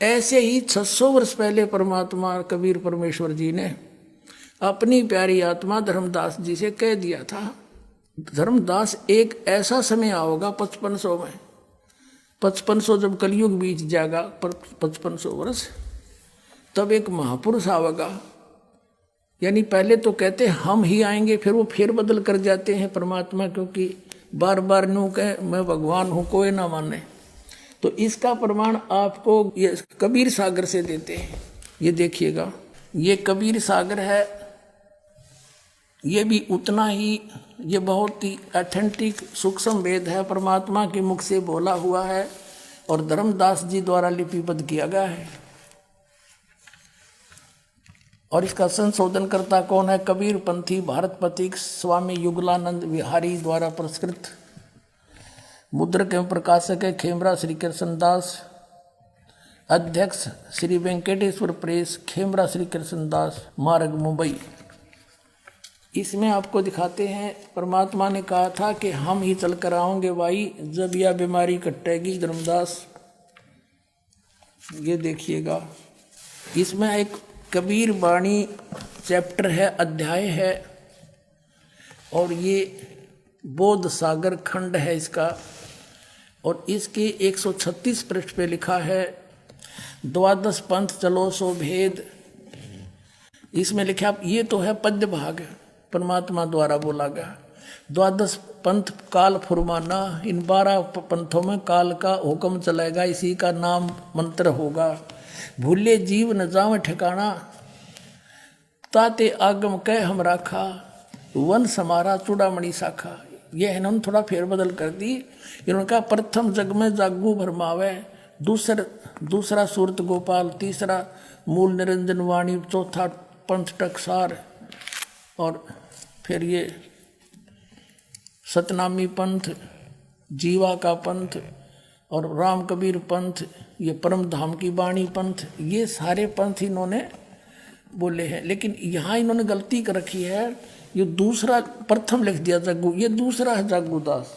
ऐसे ही 600 वर्ष पहले परमात्मा कबीर परमेश्वर जी ने अपनी प्यारी आत्मा धर्मदास जी से कह दिया था, धर्मदास एक ऐसा समय आओगा 5500 में, 5500 जब कलयुग बीत जाएगा 5500 वर्ष, तब एक महापुरुष आवेगा। यानी पहले तो कहते हम ही आएंगे, फिर वो फेर बदल कर जाते हैं परमात्मा, क्योंकि बार बार न्यू कहे मैं भगवान हूँ कोई ना माने। तो इसका प्रमाण आपको ये कबीर सागर से देते हैं। ये देखिएगा, ये कबीर सागर है, ये भी उतना ही, ये बहुत ही ऑथेंटिक सूक्ष्म वेद है, परमात्मा के मुख से बोला हुआ है और धर्मदास जी द्वारा लिपिबद्ध किया गया है। और इसका संशोधन करता कौन है? कबीर पंथी भारत पथिक स्वामी युगलानंद विहारी द्वारा पुरस्कृत। मुद्रक एवं प्रकाशक है खेमरा श्री कृष्णदास। अध्यक्ष श्री वेंकटेश्वर प्रेस, खेमरा श्री कृष्णदास मार्ग, मुंबई। इसमें आपको दिखाते हैं परमात्मा ने कहा था कि हम ही चल कर आओगे भाई जब यह बीमारी कटेगी धर्मदास। ये देखिएगा, इसमें एक कबीर वाणी चैप्टर है, अध्याय है, और ये बोध सागर खंड है इसका, और इसके 136 पृष्ठ पे लिखा है द्वादश पंथ चलो सो भेद। इसमें लिखा, ये तो है पद्य भाग, परमात्मा द्वारा बोला गया। द्वादश पंथ काल फुरमाना, इन 12 पंथों में काल का हुक्म चलेगा, इसी का नाम मंत्र होगा। भूले जीव न जावे ठिकाना, ताते आगम कह हम राखा, वन समारा चूड़ामणि शाखा। यह इन्होंने थोड़ा फेरबदल कर दी। इन्होंने कहा प्रथम जग में जागू भरमावे, दूसरा सूरत गोपाल, तीसरा मूल निरंजन वाणी, चौथा पंथ टकसार, और फिर ये सतनामी पंथ, जीवा का पंथ, और राम कबीर पंथ, ये परम धाम की वाणी पंथ। ये सारे पंथ इन्होंने बोले हैं, लेकिन यहाँ इन्होंने गलती कर रखी है। ये दूसरा, प्रथम लिख दिया जागू, ये दूसरा है जागूदास।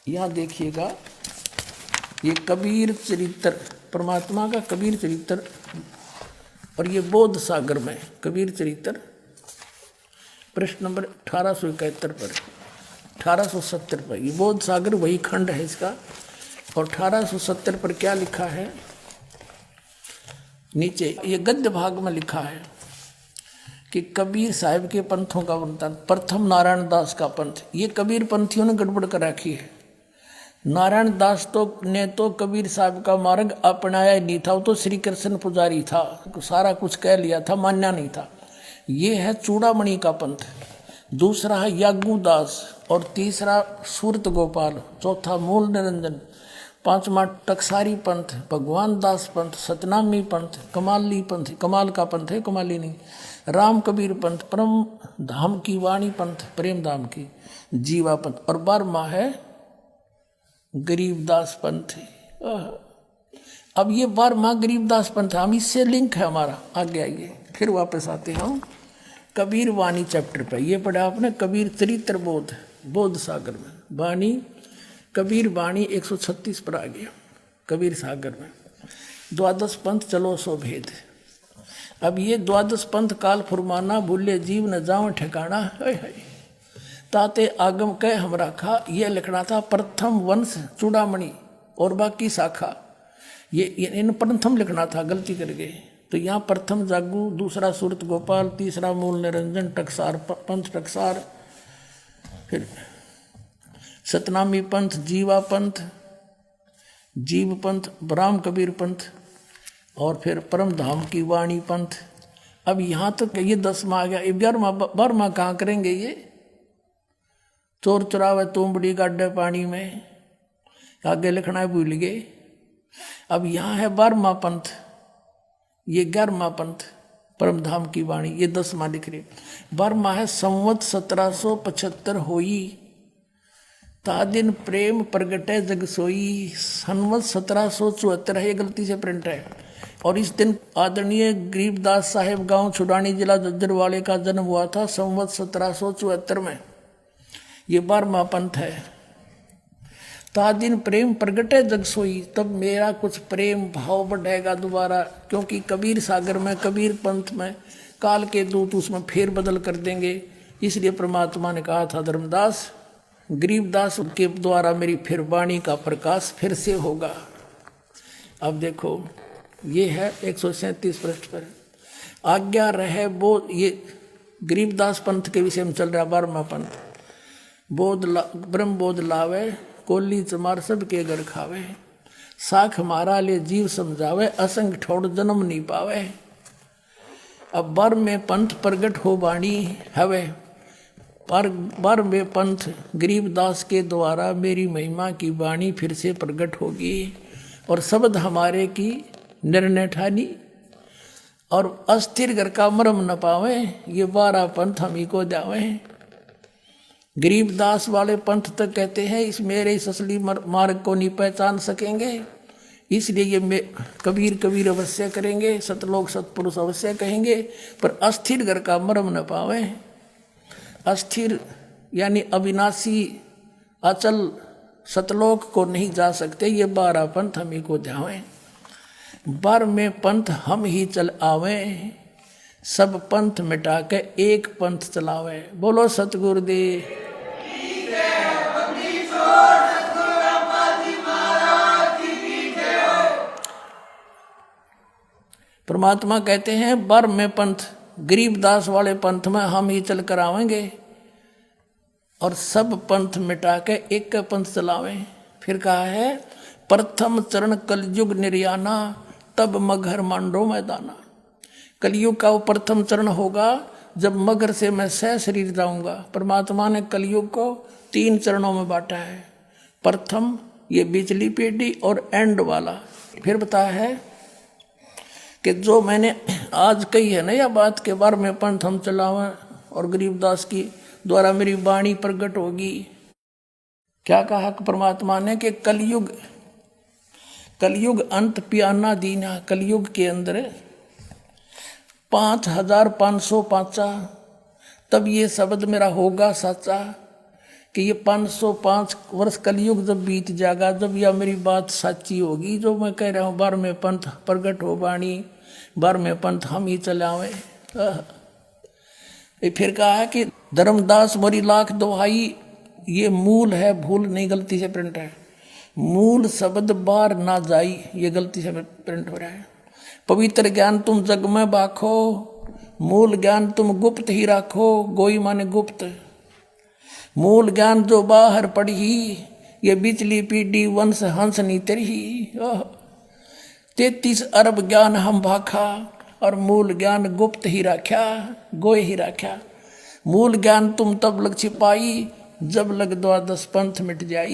यहाँ देखिएगा, ये कबीर चरित्र, परमात्मा का कबीर चरित्र, और ये बोध सागर में कबीर चरित्र, पृष्ठ नंबर 1871 पर, 1870 पर। ये बोध सागर वही खंड है इसका। और 1870 पर क्या लिखा है नीचे, ये गद्य भाग में लिखा है कि कबीर साहिब के पंथों का वर्णन। प्रथम नारायण दास का पंथ, ये कबीर पंथियों ने गड़बड़ कर रखी है। नारायण दास ने तो कबीर साहब का मार्ग अपनाया ही नहीं था, वो तो श्री कृष्ण पुजारी था, सारा कुछ कह लिया था, मान्या नहीं था। ये है चूड़ामणि का पंथ, दूसरा है यागूदास, और तीसरा सूरत गोपाल, चौथा मूल निरंजन, पांचवा टकसारी पंथ, भगवान दास पंथ, सतनामी पंथ, कमाली पंथ, कमाल का पंथ है, कमाली नहीं, राम कबीर पंथ, परम धाम की वाणी पंथ, प्रेम धाम की, जीवा पंथ, और 12वां है गरीबदास पंथ। अब ये 12वां गरीबदास पंथ, हम इससे लिंक है हमारा। आगे आइए, फिर वापस आते हैं हम कबीर वाणी चैप्टर पे। ये पढ़ा आपने कबीर चरित्र बोध, बोध सागर में, वाणी कबीर वाणी 136 पर आ गया कबीर सागर में। द्वादश पंथ चलो सो भेद। अब ये द्वादश पंथ काल फुरमाना, भूले जीव न जाओ ठिकाना, ताते आगम कह हम राखा। ये लिखना था प्रथम वंश चूड़ामणि और बाकी शाखा, ये इन प्रथम लिखना था, गलती कर गए। तो यहाँ प्रथम जागू, दूसरा सूरत गोपाल, तीसरा मूल निरंजन, टकसार पंथ टकसार, फिर सतनामी पंथ, जीवा पंथ, जीव पंथ, राम कबीर पंथ, और फिर परम धाम की वाणी पंथ। अब यहाँ तक ये 10वां आ गया। 11वां कहाँ करेंगे? ये चोर चुरावे तुमबड़ी गाड्डे पानी में, आगे लिखना है, भूल गए। अब यहाँ है 12वां पंथ, ये 11वां पंथ परम धाम की वाणी, ये 10वां लिख रहे। 12वां है संवत 1775 होई, ता दिन प्रेम प्रगटे जग सोई। संवत 1774 है, ये गलती से प्रिंट है। और इस दिन आदरणीय गरीबदास साहेब गांव छुड़ानी जिला जज्जरवाड़े का जन्म हुआ था, संवत 1774 में। ये 12वां पंथ है। तादिन प्रेम प्रगटे जग सोई, तब मेरा कुछ प्रेम भाव बढ़ेगा दोबारा, क्योंकि कबीर सागर में, कबीर पंथ में काल के दूत उसमें फेर बदल कर देंगे। इसलिए परमात्मा ने कहा था धर्मदास, गरीबदास के द्वारा मेरी फिर वाणी का प्रकाश फिर से होगा। अब देखो ये है 137 पृष्ठ पर, आज्ञा रहे वो, ये गरीबदास पंथ के विषय में चल रहा 12वां पंथ। ब्रह्म बोध लावे, कोली चमार सब के घर खावे, साख मारा ले जीव समझावे, असंग ठोड़ जन्म नहीं पावे। अब बर में पंथ प्रगट हो वाणी हवे, पर बर में पंथ गरीबदास के द्वारा मेरी महिमा की वाणी फिर से प्रगट होगी, और शब्द हमारे की निर्णय ठानी, और अस्थिर घर का मरम न पावे, ये 12 पंथ हम ही को जावे। गरीबदास वाले पंथ तक कहते हैं इस मेरे इस असली मार्ग को नहीं पहचान सकेंगे, इसलिए ये कबीर कबीर अवश्य करेंगे, सतलोक सतपुरुष अवश्य कहेंगे, पर अस्थिर घर का मरम न पावे। अस्थिर यानी अविनाशी अचल सतलोक को नहीं जा सकते, ये 12 पंथ हम ही को जावे। 12वें पंथ हम ही चल आवे, सब पंथ मिटा के एक पंथ चलावे। बोलो सतगुरुदेव। परमात्मा कहते हैं 12वें पंथ गरीबदास वाले पंथ में हम ही चल कर आवेंगे, और सब पंथ मिटा के एक का पंथ चलावें। फिर कहा है प्रथम चरण कलयुग निर्याना, तब मगर मांडो मैदाना। कलयुग का वो प्रथम चरण होगा जब मगर से मैं सह शरीर जाऊंगा। परमात्मा ने कलयुग को 3 चरणों में बांटा है, प्रथम ये बिचली पीढ़ी और एंड वाला। फिर बताया है कि जो मैंने आज कही है ना यह बात के 12वें पंथ हम चलावें और गरीबदास की द्वारा मेरी वाणी प्रकट होगी। क्या कहा परमात्मा ने कि कलयुग अंत पियाना दीना, कलयुग के अंदर 5505 तब ये शब्द मेरा होगा सच्चा, कि ये 505 वर्ष कलयुग जब बीत जाएगा, जब यह मेरी बात सच्ची होगी जो मैं कह रहा हूँ 12वें पंथ प्रगट हो वाणी, 12वें पंथ हम ही चलावे। फिर कहा है कि धर्मदास मोरी लाख दोहाई, ये मूल है, भूल नहीं गलती से प्रिंट है, मूल शब्द बार ना जाई, ये गलती से प्रिंट हो रहा है। पवित्र ज्ञान तुम जग में बाखो, मूल ज्ञान तुम गुप्त ही राखो, गोई माने गुप्त। मूल ज्ञान जो बाहर पढ़ी, ये बिचली पीढ़ी वंश हंस नी तेरी। 33 अरब ज्ञान हम भाखा, और मूल ज्ञान गुप्त ही राख्या, गोय ही राख्या। मूल ज्ञान तुम तब लग छिपाई, जब लग 12 पंथ मिट जाई।